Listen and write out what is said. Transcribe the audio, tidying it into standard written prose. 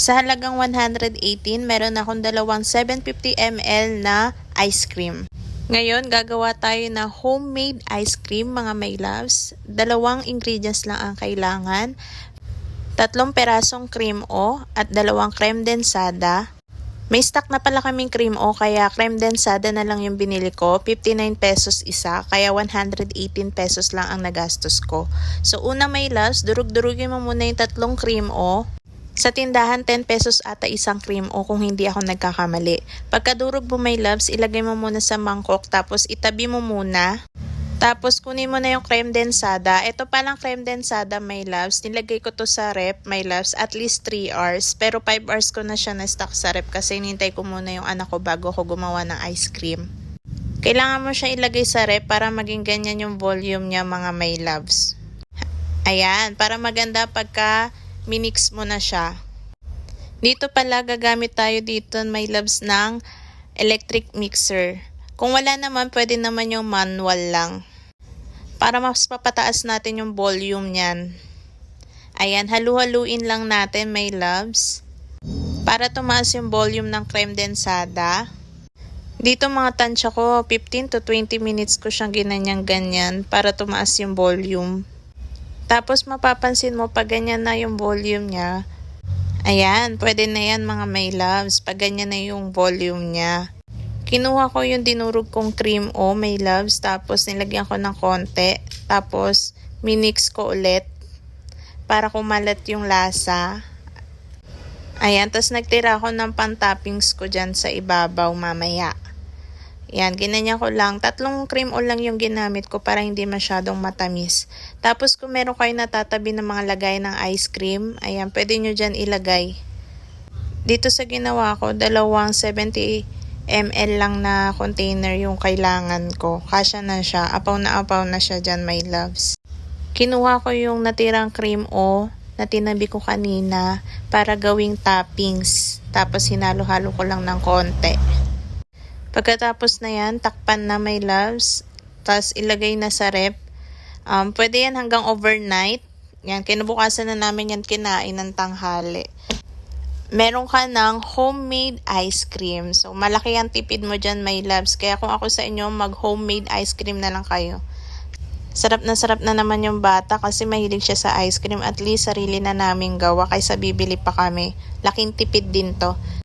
Sa halagang 118, meron akong dalawang 750 ml na ice cream. Ngayon, gagawa tayo ng homemade ice cream, mga my loves. Dalawang ingredients lang ang kailangan. 3 perasong cream o at 2 creme densada. May stock na pala kaming cream o kaya creme densada na lang yung binili ko. 59 pesos isa, kaya 118 pesos lang ang nagastos ko. So una my loves, durug-durugin mo muna yung 3 cream o. Sa tindahan 10 pesos ata isang cream o kung hindi ako nagkakamali. Pagkadurog mo my loves, ilagay mo muna sa mangkok tapos itabi mo muna. Tapos kunin mo na yung creme densada. Ito palang creme densada my loves. Nilagay ko to sa rep my loves at least 3 hours. Pero 5 hours ko na siya na-stock sa rep kasi hinintay ko muna yung anak ko bago ko gumawa ng ice cream. Kailangan mo siya ilagay sa rep para maging ganyan yung volume niya mga my loves. Ayan, para maganda pagka minix mo na siya. Dito pala gagamit tayo dito my loves ng electric mixer. Kung wala naman, pwede naman yung manual lang. Para mas papataas natin yung volume niyan. Ayan, halu-haluin lang natin my loves. Para tumaas yung volume ng creme densada. Dito mga tansya ko, 15 to 20 minutes ko siyang ginanyang ganyan para tumaas yung volume. Tapos mapapansin mo pag ganyan na yung volume niya. Ayan, pwede na yan mga my loves. Pag ganyan na yung volume niya. Kinuha ko yung dinurog kong cream o my loves. Tapos nilagyan ko ng konti. Tapos minix ko ulit. Para kumalat yung lasa. Ayan, tapos nagtira ako ng pan-toppings ko dyan sa ibabaw mamaya. Yan, ginanyan ko lang. 3 cream o lang yung ginamit ko para hindi masyadong matamis. Tapos kung meron kayo natatabi ng mga lagay ng ice cream, ayan, pwede nyo dyan ilagay. Dito sa ginawa ko, 70 ml lang na container yung kailangan ko. Kasya na siya. Apaw na siya dyan, my loves. Kinuha ko yung natirang cream o na tinabi ko kanina para gawing toppings. Tapos hinalo-halo ko lang ng konti. Pagkatapos na yan, takpan na my loves. Tapos ilagay na sa rep. Pwede yan hanggang overnight. Yan, kinabukasan na namin yan kinain ng tanghali. Meron ka ng homemade ice cream. So, malaki ang tipid mo dyan my loves. Kaya kung ako sa inyo, mag-homemade ice cream na lang kayo. Sarap na naman yung bata kasi mahilig siya sa ice cream. At least sarili na namin gawa kaysa bibili pa kami. Laking tipid din to.